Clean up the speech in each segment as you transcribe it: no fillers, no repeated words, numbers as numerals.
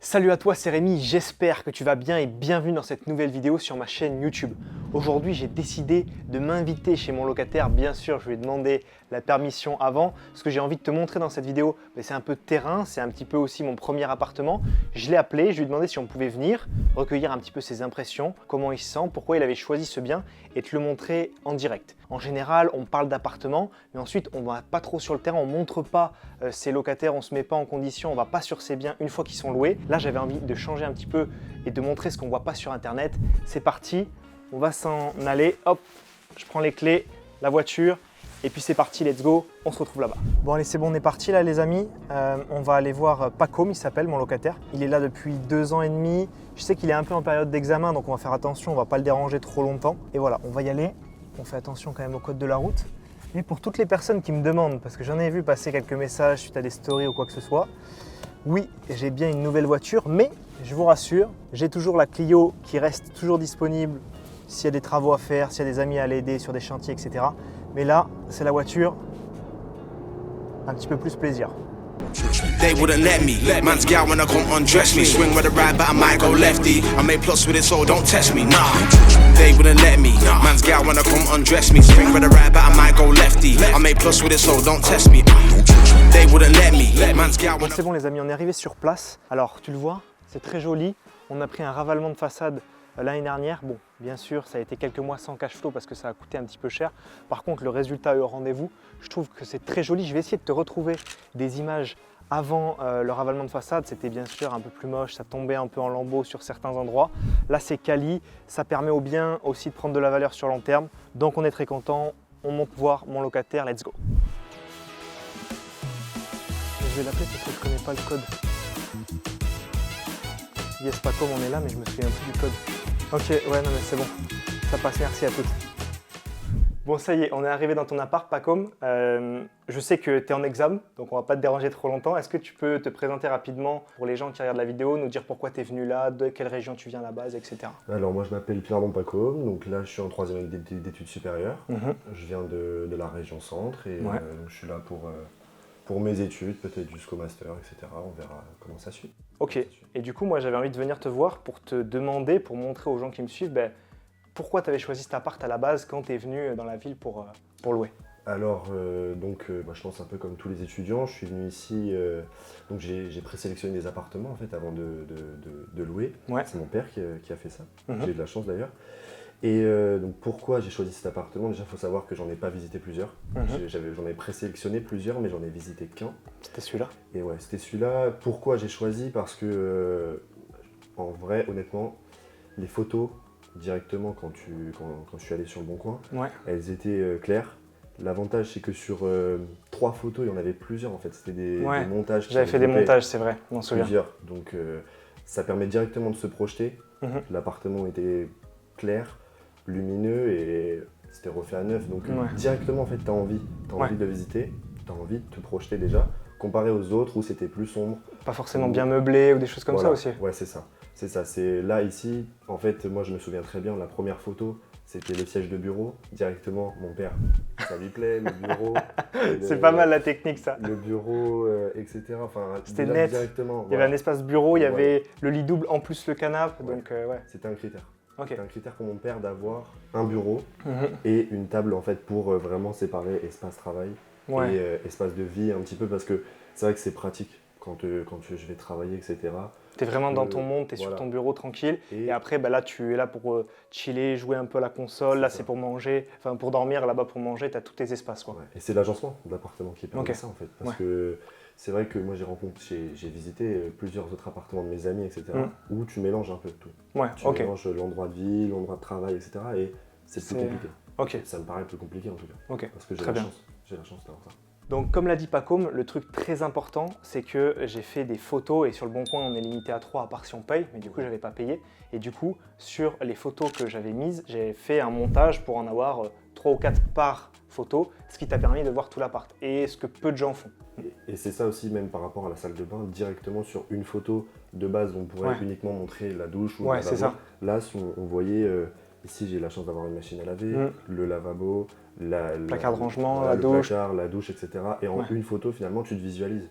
Salut à toi, c'est Rémi, j'espère que tu vas bien et bienvenue dans cette nouvelle vidéo sur ma chaîne YouTube. Aujourd'hui, j'ai décidé de m'inviter chez mon locataire. Bien sûr, je lui ai demandé la permission avant. Ce que j'ai envie de te montrer dans cette vidéo, c'est un peu de terrain, c'est un petit peu aussi mon premier appartement. Je l'ai appelé, je lui ai demandé si on pouvait venir, recueillir un petit peu ses impressions, comment il se sent, pourquoi il avait choisi ce bien et te le montrer en direct. En général, on parle d'appartement, mais ensuite, on ne va pas trop sur le terrain, on ne montre pas ses locataires, on ne se met pas en condition, on ne va pas sur ses biens une fois qu'ils sont loués. Là, j'avais envie de changer un petit peu et de montrer ce qu'on ne voit pas sur Internet. C'est parti, on va s'en aller. Hop, je prends les clés, la voiture, et puis c'est parti, let's go, on se retrouve là-bas. Bon allez, c'est bon, on est parti là les amis. On va aller voir Pacôme, il s'appelle mon locataire. Il est là depuis 2 ans et demi. Je sais qu'il est un peu en période d'examen, donc on va faire attention, on ne va pas le déranger trop longtemps. Et voilà, on va y aller. On fait attention quand même au code de la route. Et pour toutes les personnes qui me demandent, parce que j'en ai vu passer quelques messages suite à des stories ou quoi que ce soit, oui, j'ai bien une nouvelle voiture, mais je vous rassure, j'ai toujours la Clio qui reste toujours disponible s'il y a des travaux à faire, s'il y a des amis à l'aider sur des chantiers, etc. Mais là, c'est la voiture un petit peu plus plaisir. They wouldn't let me. Man's gal wanna come undress me. Swing with a right, but I might go lefty. I made plus with it, so don't test me. Nah, they wouldn't let me. Man's gal wanna come undress me. Swing with a right, but I might go lefty. I made plus with it, so don't test me. They wouldn't let me. Man's gal wanna. C'est bon les amis, on est arrivé sur place. Alors tu le vois, c'est très joli. On a pris un ravalement de façade l'année dernière. Bon, bien sûr, ça a été quelques mois sans cash flow parce que ça a coûté un petit peu cher. Par contre, le résultat est au rendez-vous. Je trouve que c'est très joli. Je vais essayer de te retrouver des images avant le ravalement de façade. C'était bien sûr un peu plus moche, ça tombait un peu en lambeaux sur certains endroits. Là, c'est quali. Ça permet au bien aussi de prendre de la valeur sur long terme. Donc, on est très content. On monte voir mon locataire. Let's go. Je vais l'appeler parce que je ne connais pas le code. Yes, Pacôme, on est là, mais je me souviens plus du code. Ok, ouais, non, mais c'est bon. Ça passe, merci à toutes. Bon, ça y est, on est arrivé dans ton appart, Pacôme. Je sais que tu es en examen, donc on va pas te déranger trop longtemps. Est-ce que tu peux te présenter rapidement pour les gens qui regardent la vidéo, nous dire pourquoi tu es venu là, de quelle région tu viens à la base, etc. Alors moi je m'appelle Clermont Pacôme, donc là je suis en 3e année d'études supérieures. Je viens de la région centre et Ouais. donc je suis là pour mes études, peut-être jusqu'au master, etc. On verra comment ça suit. Ok, et du coup moi j'avais envie de venir te voir pour te demander, pour montrer aux gens qui me suivent, pourquoi tu avais choisi cet appart à la base quand tu es venu dans la ville pour louer. Alors moi, je pense un peu comme tous les étudiants, je suis venu ici, donc j'ai présélectionné des appartements en fait avant de louer. Ouais. C'est mon père qui a fait ça, Mhm. j'ai eu de la chance d'ailleurs. Et donc pourquoi j'ai choisi cet appartement? Déjà il faut savoir que j'en ai pas visité plusieurs. Mhm. J'en ai présélectionné plusieurs mais j'en ai visité qu'un. C'était celui-là. Et ouais, c'était celui-là. Pourquoi j'ai choisi? Parce que, en vrai, honnêtement, les photos, directement, quand je suis allé sur le Bon Coin, Ouais. elles étaient claires. L'avantage, c'est que sur 3 photos, il y en avait plusieurs, en fait. C'était des montages. qui J'avais fait des regroupaient montages, c'est vrai, je m'en souviens. plusieurs. Donc, ça permet directement de se projeter. Mhm. L'appartement était clair, lumineux et c'était refait à neuf. Donc, Ouais. directement, en fait, tu as envie Ouais. de le visiter, tu as envie de te projeter déjà, comparé aux autres où c'était plus sombre. Pas forcément bien meublé ou des choses comme Voilà. ça aussi. Ouais, c'est ça. C'est ça. C'est là, ici, en fait, moi, je me souviens très bien, la première photo, c'était le siège de bureau. Directement, mon père, ça lui plaît, le bureau. C'est pas mal la technique ça. Le bureau, etc. Enfin, C'était déjà, net. directement. Il y avait un espace bureau, il y avait le lit double en plus le canapé, Ouais. donc ouais. C'était un critère. Ok. C'était un critère pour mon père d'avoir un bureau Mhm. et une table, en fait, pour vraiment séparer espace-travail Ouais. et espace de vie un petit peu, parce que c'est vrai que c'est pratique quand je vais travailler, etc. T'es vraiment dans ton monde, t'es voilà. sur ton bureau tranquille. Et- Et après, là, tu es là pour chiller, jouer un peu à la console. Là, C'est c'est ça. pour manger, enfin pour dormir. Là-bas, pour manger, t'as tous tes espaces, quoi. Ouais. Et c'est l'agencement de l'appartement qui permet Ok. ça en fait. Parce Ouais. que c'est vrai que moi j'ai visité plusieurs autres appartements de mes amis, etc. où tu mélanges un peu tout. Ouais, Tu ok. mélanges l'endroit de vie, l'endroit de travail, etc. Et c'est plus C'est- compliqué. Ok, Ça me paraît plus compliqué en tout cas. ok. Parce que j'ai Très la bien. chance. J'ai la chance d'avoir ça. Donc, comme l'a dit Pacôme, le truc très important, c'est que j'ai fait des photos et sur le Bon Coin, on est limité à 3 à part si on paye, mais du coup, j'avais pas payé. Et du coup, sur les photos que j'avais mises, j'ai fait un montage pour en avoir 3 ou 4 par photo, ce qui t'a permis de voir tout l'appart et ce que peu de gens font. Et c'est ça aussi, même par rapport à la salle de bain, directement sur une photo de base, on pourrait Ouais. uniquement montrer la douche ou Ouais, la c'est lavabo. ça. Là, on voyait Ici, j'ai la chance d'avoir une machine à laver, le lavabo, placard de rangement, voilà, la douche. placard, la douche, etc. Et en Ouais. une photo, finalement, tu te visualises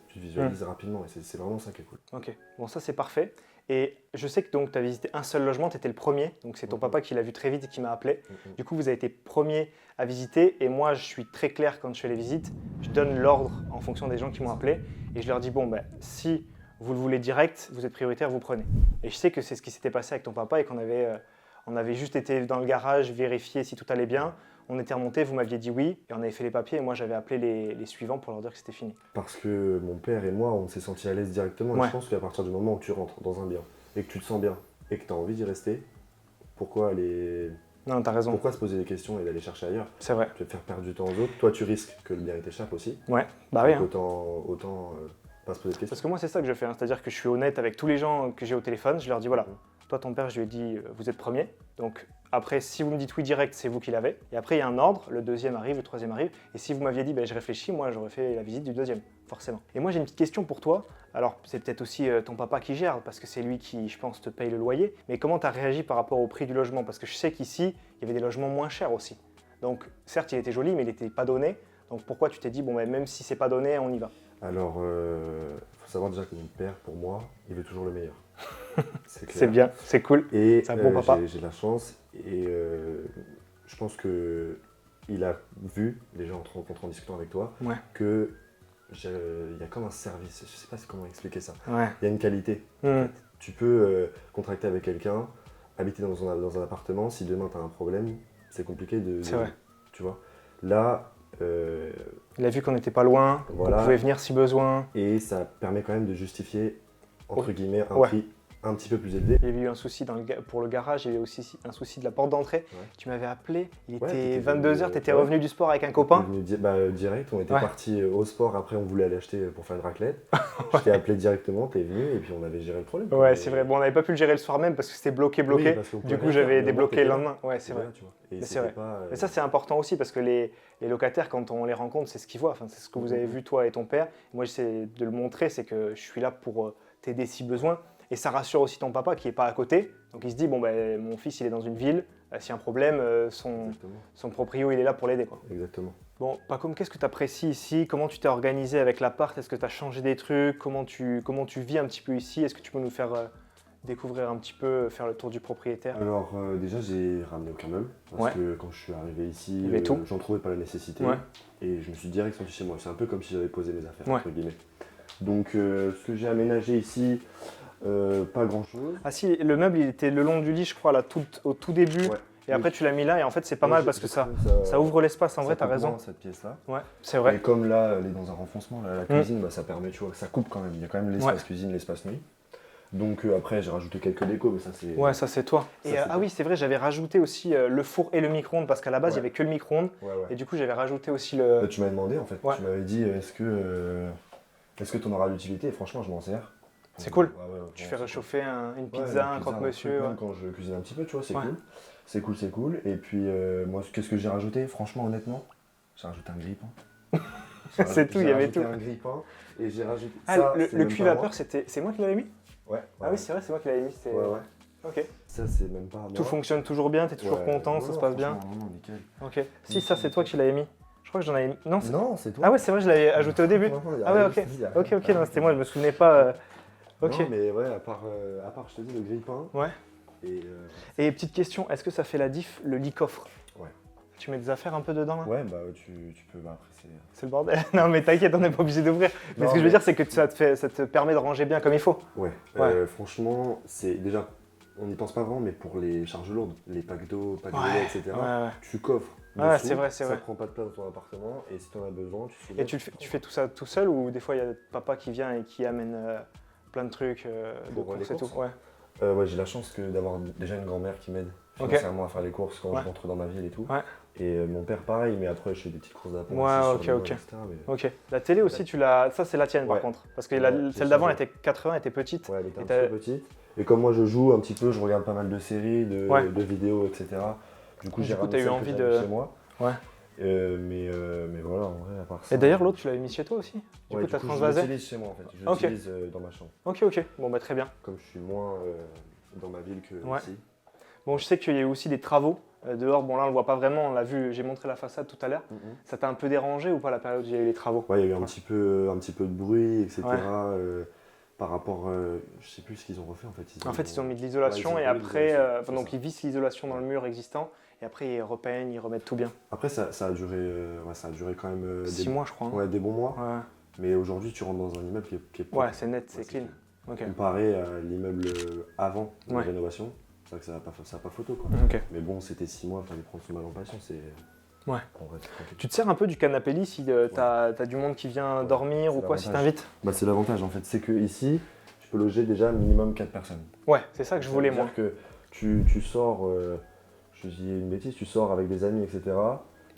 rapidement. Et c'est vraiment ça qui est cool. Ok, bon ça c'est parfait. Et je sais que tu as visité un seul logement, tu étais le premier, donc c'est ton papa qui l'a vu très vite et qui m'a appelé. Du coup, vous avez été premier à visiter et moi je suis très clair quand je fais les visites, je donne l'ordre en fonction des gens qui m'ont appelé et je leur dis bon ben si vous le voulez direct, vous êtes prioritaire, vous prenez. Et je sais que c'est ce qui s'était passé avec ton papa et qu'on avait juste été dans le garage vérifier si tout allait bien. On était remonté, vous m'aviez dit oui, et on avait fait les papiers, et moi j'avais appelé les suivants pour leur dire que c'était fini. Parce que mon père et moi, on s'est sentis à l'aise directement. Ouais. Et je pense qu'à partir du moment où tu rentres dans un bien, et que tu te sens bien, et que tu as envie d'y rester, pourquoi Non, t'as raison, pourquoi se poser des questions et d'aller chercher ailleurs? c'est vrai. Tu vas te faire perdre du temps aux autres. Toi, tu risques que le bien t'échappe aussi. Ouais, bah oui. Donc Hein. autant pas se poser de questions. Parce que moi c'est ça que je fais, hein. C'est-à-dire que je suis honnête avec tous les gens que j'ai au téléphone, je leur dis voilà, toi ton père je lui ai dit vous êtes premier, donc après si vous me dites oui direct c'est vous qui l'avez, et après il y a un ordre, le deuxième arrive, le troisième arrive, et si vous m'aviez dit je réfléchis, moi j'aurais fait la visite du deuxième, forcément. Et moi j'ai une petite question pour toi, alors c'est peut-être aussi ton papa qui gère, parce que c'est lui qui je pense te paye le loyer, mais comment tu as réagi par rapport au prix du logement? Parce que je sais qu'ici il y avait des logements moins chers aussi, donc certes il était joli mais il n'était pas donné, donc pourquoi tu t'es dit bon même si c'est pas donné on y va? Alors, faut savoir déjà que mon père, pour moi, il veut toujours le meilleur. C'est clair. C'est bien, c'est cool. Et C'est un bon papa. j'ai la chance et je pense que il a vu, déjà en te rencontrant, en discutant avec toi, Ouais. que il y a comme un service, je sais pas comment expliquer ça. Ouais. Il y a une qualité. Tu peux contracter avec quelqu'un, habiter dans un appartement, si demain tu as un problème, c'est compliqué C'est vrai. Tu vois. Là, Il a vu qu'on n'était pas loin, Voilà. qu'on pouvait venir si besoin. et ça permet quand même de justifier, entre guillemets, un Ouais. prix un petit peu plus élevé. Il y avait eu un souci pour le garage, il y avait aussi un souci de la porte d'entrée. Ouais. Tu m'avais appelé, il Ouais, était t'étais 22h, venu, tu étais ouais. revenu du sport avec un copain. On est venu direct, on était Ouais. parti au sport, après on voulait aller acheter pour faire une raclette. Je t'ai appelé directement, t'es venu et puis on avait géré le problème. Ouais, Mais- c'est vrai. Bon, on n'avait pas pu le gérer le soir même parce que c'était bloqué. Oui, parce qu'on pouvait Du coup, rien faire, j'avais mais au moins, débloqué t'étais le là. lendemain. Ouais, c'est T'étais vrai. là, tu vois. Et Mais c'est c'était vrai. pas, Mais ça, c'est important aussi parce que les locataires, quand on les rencontre, c'est ce qu'ils voient. Enfin, c'est ce que vous avez vu, toi et ton père. Moi, j'essaie de le montrer, c'est que je suis là pour t'aider si besoin. Et ça rassure aussi ton papa qui n'est pas à côté. Donc, il se dit, bon, mon fils, il est dans une ville. S'il y a un problème, son proprio, il est là pour l'aider, quoi. Exactement. Bon, Pacôme, qu'est-ce que tu apprécies ici? Comment tu t'es organisé avec l'appart? Est-ce que tu as changé des trucs? Comment tu vis un petit peu ici? Est-ce que tu peux nous faire découvrir un petit peu, faire le tour du propriétaire? Alors déjà j'ai ramené aucun meuble parce Ouais. que quand je suis arrivé ici, Il y avait tout. j'en trouvais pas la nécessité Ouais. et je me suis direct senti chez moi. C'est un peu comme si j'avais posé mes affaires Ouais. entre guillemets. Donc ce que j'ai aménagé ici, pas grand chose. Ah si, le meuble, il était le long du lit, je crois, là, au tout début. Ouais. Et après, tu l'as mis là, et en fait, c'est pas mal parce que ça ouvre l'espace. En vrai, t'as raison. Cette pièce là. Ouais, c'est vrai. Et comme là elle est dans un renfoncement, là, la cuisine, ça permet, tu vois, que ça coupe quand même. Il y a quand même l'espace cuisine, l'espace nuit. Donc après j'ai rajouté quelques décos, mais ça c'est. Ouais, ça c'est toi. Ça, Et c'est ah toi. oui, c'est vrai, j'avais rajouté aussi le four et le micro-ondes parce qu'à la base, il y Ouais. avait que le micro-ondes. Ouais. Et du coup, j'avais rajouté aussi le. Tu m'avais demandé en fait. Ouais. Tu m'avais dit est-ce que tu en auras l'utilité? Et franchement je m'en sers. C'est cool. Ouais, Tu vraiment, fais c'est réchauffer une cool. Ouais, pizza, une un croque-monsieur. truc, Ouais. même quand je cuisine un petit peu, tu vois, c'est Ouais. cool. C'est cool. Et puis moi, qu'est-ce que j'ai rajouté? Franchement, honnêtement, j'ai rajouté un grille-pain. C'est tout, il y avait tout. J'ai rajouté un grille-pain et j'ai rajouté. Ah, ça, le c'est même cuit pas vapeur, c'est moi qui l'avais mis? moi. Ouais. Ah oui, c'est vrai, c'est moi qui l'avais mis. Ouais. Ok. Ça, c'est même pas moi. Tout fonctionne toujours bien, t'es toujours Ouais. content, Ouais, ça se non, passe bien. franchement, non, nickel. Ok. Si, ça c'est toi qui l'avais mis. Je crois que j'en avais mis. Non, Non, c'est toi. Ah ouais, c'est vrai, je l'avais ajouté au début. Non, il y a Ah ouais, rien, ok. je te dis, il y a rien. Ok, non, c'était moi, je me souvenais pas. Ok. Non, mais ouais, à part, je te dis, le grille-pain. Ouais. Et Et petite question, est-ce que ça fait la diff, le lit coffre? Ouais. Tu mets des affaires un peu dedans là? ouais, bah tu peux, bah après c'est. C'est le bordel. Non mais t'inquiète, on n'est pas obligé d'ouvrir. Mais Non, ce que je veux mais- dire, c'est que ça te permet de ranger bien comme il faut. Ouais, Ouais. franchement, c'est déjà, on n'y pense pas vraiment, mais pour les charges lourdes, les packs d'eau, packs de Ouais, lait, etc., ouais. tu coffres. Ouais, dessous, c'est vrai. Ça prend pas de place dans ton appartement, et si tu en as besoin, tu soulèves. Et tu fais tout ça tout seul ou des fois il y a papa qui vient et qui amène plein de trucs de Pour les courses et tout? courses. Ouais. Ouais, j'ai la chance d'avoir déjà une grand-mère qui m'aide Ok. financièrement à faire les courses quand Ouais. je rentre dans ma ville et tout. Ouais. Et mon père, pareil, mais après, je fais des petites courses d'appoint. Ouais, aussi sur ok. le etc., mais- Ok. La télé aussi, tu l'as. Ça c'est la tienne par Ouais. contre. Parce que Ouais, celle c'est d'avant ça. elle était 80, elle était petite. Ouais, elle était un Et petit peu petite. Et comme moi, je joue un petit peu, je regarde pas mal de séries, Ouais. de vidéos, etc. Du coup, Du j'ai coup, ramené t'as eu celle que envie j'avais de- chez moi. Ouais. Mais voilà, en vrai, à part ça. Et d'ailleurs l'autre tu l'avais mis chez toi aussi? Du Ouais, coup t'as je transvasé? l'utilise chez moi en fait. Je Ok. l'utilise dans ma chambre. Ok. Bon bah très bien. Comme je suis moins dans ma ville que Ouais. ici. Bon, je sais qu'il y a eu aussi des travaux dehors. Bon, là, on le voit pas vraiment. On l'a vu, j'ai montré la façade tout à l'heure. Ça t'a un peu dérangé ou pas la période où il y a eu les travaux? Ouais, il y a eu un petit peu de bruit, etc. Ouais. Par rapport, je sais plus ce qu'ils ont refait en fait. Ils ont mis de l'isolation Ouais, et ils ont mis de après, l'isolation, donc c'est ils vissent l'isolation dans le mur existant et après ils repeignent, ils remettent tout bien. Après, ça a duré quand même 6 mois, je crois. Hein. ouais, des bons mois. Ouais, Mais aujourd'hui, tu rentres dans un immeuble qui est propre. ouais, c'est net, c'est clean. Ok. Comparé à l'immeuble avant la Ouais. rénovation, c'est vrai que ça n'a pas photo. Quoi. Ok. Mais bon, c'était 6 mois, il fallait prendre son mal en patience. Ouais. En vrai, c'est tranquille. Tu te sers un peu du canapé lit si t'as du monde qui vient dormir c'est ou quoi, si l'avantage. t'invites? Bah, c'est l'avantage en fait, c'est que ici, tu peux loger déjà minimum 4 personnes. Ouais, c'est ça que je Ça voulais veut moi. dire que tu sors, je dis une bêtise, tu sors avec des amis, etc.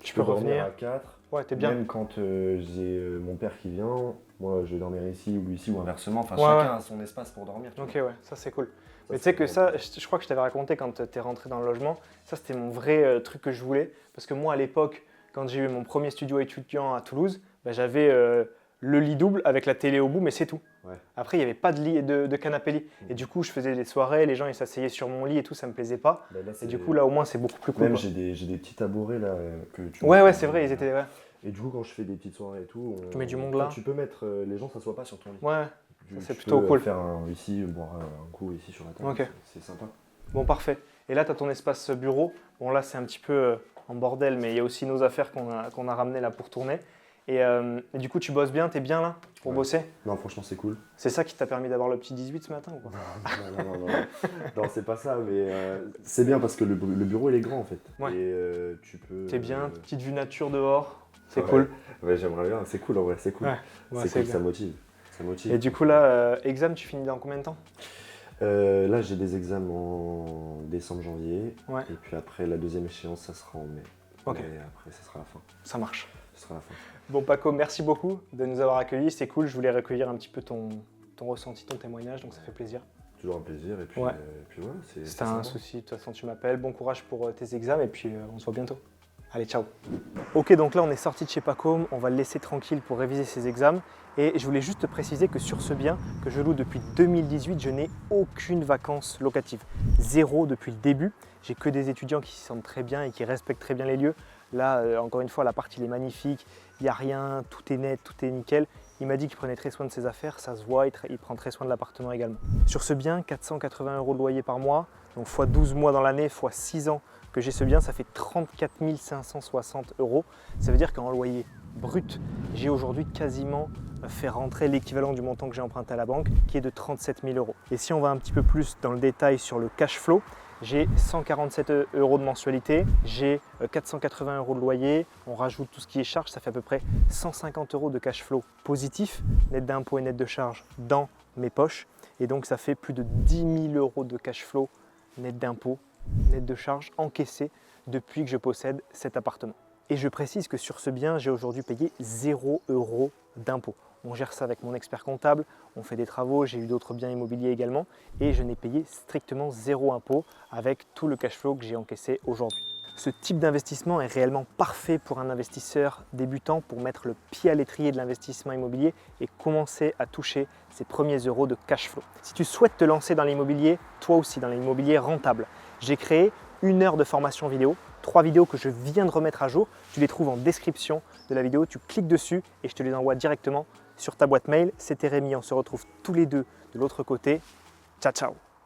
Tu peux dormir revenir. à 4. Ouais, t'es bien. Même quand j'ai mon père qui vient, moi je vais dormir ici ou ici ou inversement. Enfin, Ouais, chacun ouais. a son espace pour dormir. tu Ok, vois. ouais, ça c'est cool. Mais tu c'est sais que ça, je crois que je t'avais raconté quand t'es rentré dans le logement, ça c'était mon vrai truc que je voulais. Parce que moi à l'époque, quand j'ai eu mon premier studio étudiant à Toulouse, bah, j'avais le lit double avec la télé au bout, mais c'est tout. Ouais. Après, il n'y avait pas de lit de canapé lit. Et du coup, je faisais des soirées, les gens ils s'asseyaient sur mon lit et tout, ça me plaisait pas. Bah, là, Et c'est- du coup, là au moins, c'est beaucoup plus cool. même quoi. j'ai des petits tabourets là que tu Ouais, mets- ouais, c'est vrai, ils étaient. Ouais, Et du coup, quand je fais des petites soirées et tout, Tu mets du monde là. tu peux mettre les gens s'assoient pas sur ton lit. ouais. Tu- Ça, c'est tu plutôt peux cool. faire ici, boire un coup ici sur la table. Ok. C'est sympa. Bon, parfait. Et là, tu as ton espace bureau. Bon, là, c'est un petit peu en bordel, mais il y a aussi nos affaires qu'on a ramenées là pour tourner. Et du coup, tu bosses bien, tu es bien là pour Ouais. bosser? Non, franchement, c'est cool. C'est ça qui t'a permis d'avoir le petit 18 ce matin ou quoi? Non, non, c'est pas ça, mais c'est bien parce que le bureau il est grand en fait. Ouais. Et tu peux. T'es bien, petite vue nature dehors, c'est ouais. cool. Ouais, j'aimerais bien, c'est cool en vrai, c'est cool. Ouais, ouais, c'est c'est cool, bien. ça motive. Ça motive. Et du coup, là, examen, tu finis dans combien de temps? Là, j'ai des examens en décembre, janvier. Ouais. Et puis après, la deuxième échéance, ça sera en mai. Ok. Et après, ça sera la fin. Ça marche. Ce sera la fin. Bon, Paco, merci beaucoup de nous avoir accueillis. C'est cool, je voulais recueillir un petit peu ton ressenti, ton témoignage, donc ça fait plaisir. Toujours un plaisir. Et puis, Ouais. voilà, c'est. Si t'as un souci, de toute façon, tu m'appelles. Bon courage pour tes examens et puis on se voit bientôt. Allez, ciao. Ok, donc là, on est sorti de chez Paco. On va le laisser tranquille pour réviser ses examens. Et je voulais juste te préciser que sur ce bien que je loue depuis 2018, je n'ai aucune vacance locative. Zéro depuis le début. J'ai que des étudiants qui s'y sentent très bien et qui respectent très bien les lieux. Là, encore une fois, l'appart, il est magnifique. Il n'y a rien, tout est net, tout est nickel. Il m'a dit qu'il prenait très soin de ses affaires, ça se voit, il prend très soin de l'appartement également. Sur ce bien, 480 € de loyer par mois, donc x 12 mois dans l'année, x 6 ans que j'ai ce bien, ça fait 34 560 €. Ça veut dire qu'en loyer brut, j'ai aujourd'hui quasiment fait rentrer l'équivalent du montant que j'ai emprunté à la banque, qui est de 37 000 €. Et si on va un petit peu plus dans le détail sur le cash flow, j'ai 147 € de mensualité, j'ai 480 € de loyer, on rajoute tout ce qui est charge, ça fait à peu près 150 € de cash flow positif, net d'impôts et net de charges dans mes poches. Et donc ça fait plus de 10 000 € de cash flow net d'impôts, net de charges encaissés depuis que je possède cet appartement. Et je précise que sur ce bien, j'ai aujourd'hui payé 0 € d'impôts. On gère ça avec mon expert comptable, on fait des travaux, j'ai eu d'autres biens immobiliers également et je n'ai payé strictement 0 impôt avec tout le cash flow que j'ai encaissé aujourd'hui. Ce type d'investissement est réellement parfait pour un investisseur débutant pour mettre le pied à l'étrier de l'investissement immobilier et commencer à toucher ses premiers euros de cash flow. Si tu souhaites te lancer dans l'immobilier, toi aussi dans l'immobilier rentable, j'ai créé 1 heure de formation vidéo, 3 vidéos que je viens de remettre à jour. Tu les trouves en description de la vidéo, tu cliques dessus et je te les envoie directement sur ta boîte mail. C'était Rémi, on se retrouve tous les deux de l'autre côté. Ciao, ciao!